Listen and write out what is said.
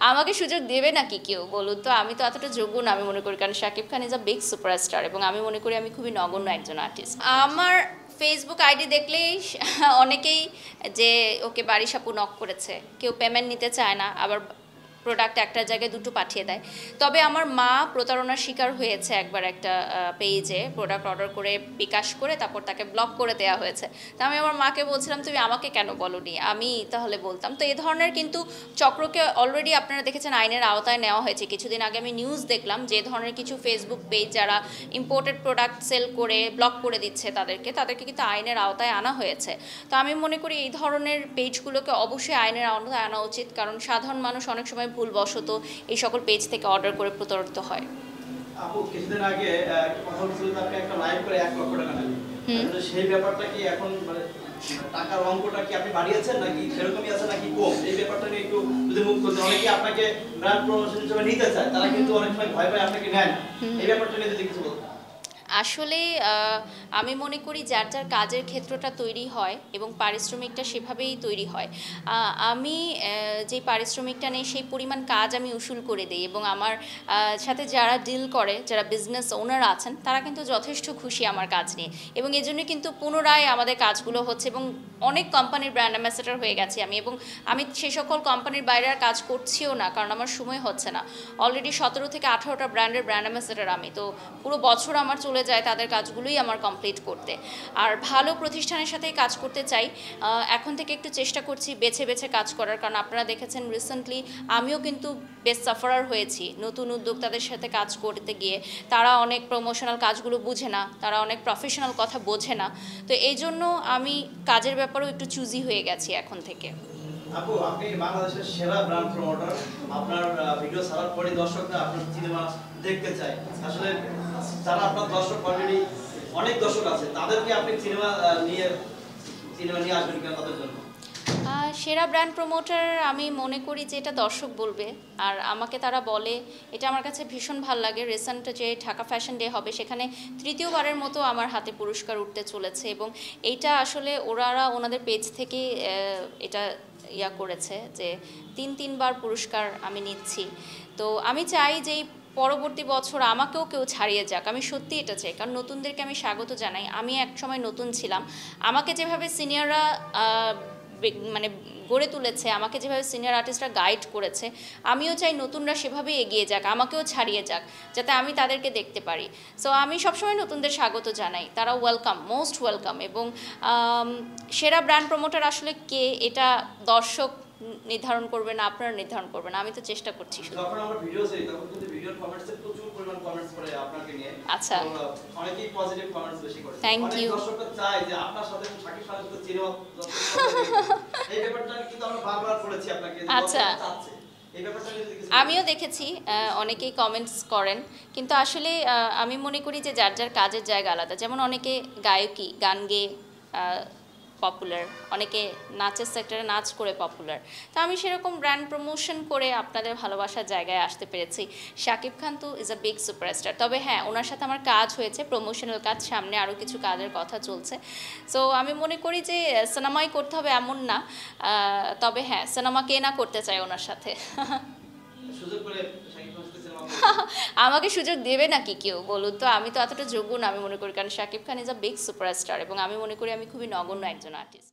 আমাকে সুযোগ দেবে নাকি কেউ বলুন তো? আমি তো এতটা যোগ্য না আমি মনে করি, কারণ Shakib Khan is a big superstar এবং আমি মনে করি আমি খুবই নগণ্য একজন আর্টিস্ট। আমার ফেসবুক আইডি দেখলেই অনেকেই যে ওকে বাড়ি সাপু নক করেছে, কেউ পেমেন্ট নিতে চায় না, আবার প্রোডাক্ট একটা জায়গায় দুটো পাঠিয়ে দেয়। তবে আমার মা প্রতারণার শিকার হয়েছে একবার একটা পেজে প্রোডাক্ট অর্ডার করে বিকাশ করে তারপর তাকে ব্লক করে দেওয়া হয়েছে। তা আমি আমার মাকে বলছিলাম তুমি আমাকে কেন বলোনি, আমি তাহলে বলতাম। তো এ ধরনের কিন্তু চক্রকে অলরেডি আপনারা দেখেছেন আইনের আওতায় নেওয়া হয়েছে। কিছুদিন আগে আমি নিউজ দেখলাম যে ধরনের কিছু ফেসবুক পেজ যারা ইম্পোর্টেড প্রোডাক্ট সেল করে ব্লক করে দিচ্ছে তাদেরকে কিন্তু আইনের আওতায় আনা হয়েছে। তো আমি মনে করি এই ধরনের পেজগুলোকে অবশ্যই আইনের আওতায় আনা উচিত, কারণ সাধারণ মানুষ অনেক সময় ভুলবশত এই সকল পেজ থেকে অর্ডার করে প্রতারিত হয়। আপু কিছুদিন আগে কথা বলছিল আপনি একটা লাইভ করে 1 লক্ষ টাকা নেবেন, সেই ব্যাপারটা কি এখন মানে টাকার অঙ্কটা কি আপনি বাড়িয়েছেন নাকি সেরকমই আছে নাকি কম, এই ব্যাপারটা নিয়ে একটু যদি মুখ করতে। অনেকে আপনাকে ব্র্যান্ড প্রমোশন হিসেবে নিতে চায়, তারা কিন্তু অনেক সময় ভয় পায় আপনাকে নেয় না, এই ব্যাপারটা নিয়ে যদি কিছু বলতেন। আসলে আমি মনে করি যার যার কাজের ক্ষেত্রটা তৈরি হয় এবং পারিশ্রমিকটা সেভাবেই তৈরি হয়। আমি যে পারিশ্রমিকটা নেই সেই পরিমাণ কাজ আমি উসুল করে দিই এবং আমার সাথে যারা ডিল করে, যারা বিজনেস ওনার আছেন, তারা কিন্তু যথেষ্ট খুশি আমার কাজ নিয়ে এবং এজন্য কিন্তু পুনরায় আমাদের কাজগুলো হচ্ছে এবং অনেক কোম্পানির ব্র্যান্ড অ্যাম্বাসেডর হয়ে গেছি আমি, এবং আমি সেই সকল কোম্পানির বাইরে আর কাজ করছিও না, কারণ আমার সময় হচ্ছে না। অলরেডি 17 থেকে 18টা ব্র্যান্ডের ব্র্যান্ড অ্যাম্বাসেডর আমি, তো পুরো বছর আমার চলে যায় তাদের কাজগুলোই আমার কমপ্লিট করতে। আর ভালো প্রতিষ্ঠানের সাথেই কাজ করতে চাই। এখন থেকে একটু চেষ্টা করছি বেছে বেছে কাজ করার, কারণ আপনারা দেখেছেন রিসেন্টলি আমিও কিন্তু বেশ সাফারার হয়েছি নতুন উদ্যোক্তাদের সাথে কাজ করতে গিয়ে। তারা অনেক প্রমোশনাল কাজগুলো বুঝে না, তারা অনেক প্রফেশনাল কথা বোঝে না। তো এই জন্য আমি কাজের ব্যাপারেও একটু চুজি হয়ে গেছি এখন থেকে। আপু আপনি বাংলাদেশের সেরা ব্র্যান্ড প্রমোটার, আপনার ভিডিও ছাড়ার পরে দর্শকরা আপনার সিনেমা দেখতে চায়। আসলে যারা আপনার দর্শক অলরেডি অনেক দর্শক আছে, তাদেরকে আপনি সিনেমা নিয়ে আসবেন কেন তাদের জন্য? সেরা ব্র্যান্ড প্রমোটার আমি মনে করি যে এটা দর্শক বলবে, আর আমাকে তারা বলে, এটা আমার কাছে ভীষণ ভালো লাগে। রিসেন্ট যে ঢাকা ফ্যাশন ডে হবে সেখানে তৃতীয়বারের মতো আমার হাতে পুরস্কার উঠতে চলেছে এবং এইটা আসলে ওনাদের পেজ থেকে এটা করেছে যে 3বার পুরস্কার আমি নিচ্ছি। তো আমি চাই যে পরবর্তী বছর আমাকেও কেউ ছাড়িয়ে যাক, আমি সত্যি এটা চাই, কারণ নতুনদেরকে আমি স্বাগত জানাই। আমি এক সময় নতুন ছিলাম, আমাকে যেভাবে সিনিয়ররা মানে গড়ে তুলেছে, আমাকে যেভাবে সিনিয়র আর্টিস্টরা গাইড করেছে, আমিও চাই নতুনরা সেভাবেই এগিয়ে যাক, আমাকেও ছাড়িয়ে যাক, যাতে আমি তাদেরকে দেখতে পারি। সো আমি সবসময় নতুনদের স্বাগত জানাই, তারা ওয়েলকাম, মোস্ট ওয়েলকাম। এবং সেরা ব্র্যান্ড প্রমোটার আসলে কে এটা দর্শক নির্ধারণ করবে না, আপনারা নির্ধারণ করবেন, আমি তো চেষ্টা করছি। যখন আমরা ভিডিও চাই তখন কিন্তু ভিডিওর কমেন্টসে প্রচুর পরিমাণ কমেন্টস করে আপনাকে নিয়ে। আচ্ছা, অনেকেই পজিটিভ কমেন্টস বেশি করে। Thank you. অনেক দর্শকরা চায় যে আপনার সাথে শাকিব খানের সাথে সিনেমা এই ব্যাপারটা কিন্তু আমরা বারবার বলেছি আপনাকে। আচ্ছা, এই ব্যাপারটা যদি আমিও দেখেছি অনেকেই কমেন্টস করেন, কিন্তু আসলে আমি মনে করি যে যার যার কাজের জায়গা আলাদা। যেমন অনেকে গায়কী গান গেয়ে পপুলার, অনেকে নাচের সেক্টরে নাচ করে পপুলার। তো আমি সেরকম ব্র্যান্ড প্রমোশন করে আপনাদের ভালোবাসার জায়গায় আসতে পেরেছি। শাকিব খান তো ইজ আ বিগ সুপারস্টার। তবে হ্যাঁ, ওনার সাথে আমার কাজ হয়েছে, প্রমোশনাল কাজ, সামনে আরও কিছু কাজের কথা চলছে। সো আমি মনে করি যে সিনেমাই করতে হবে এমন না, তবে হ্যাঁ, সিনেমা কে না করতে চায় ওনার সাথে। সুযোগ করে শাকিব খানের সাথে সিনেমা আমাকে সুযোগ দেবে নাকি কেউ বলুন তো? আমি তো এতটা যোগ্য না আমি মনে করি, কারণ Shakib Khan is a big superstar এবং আমি মনে করি আমি খুবই নগণ্য একজন আর্টিস্ট।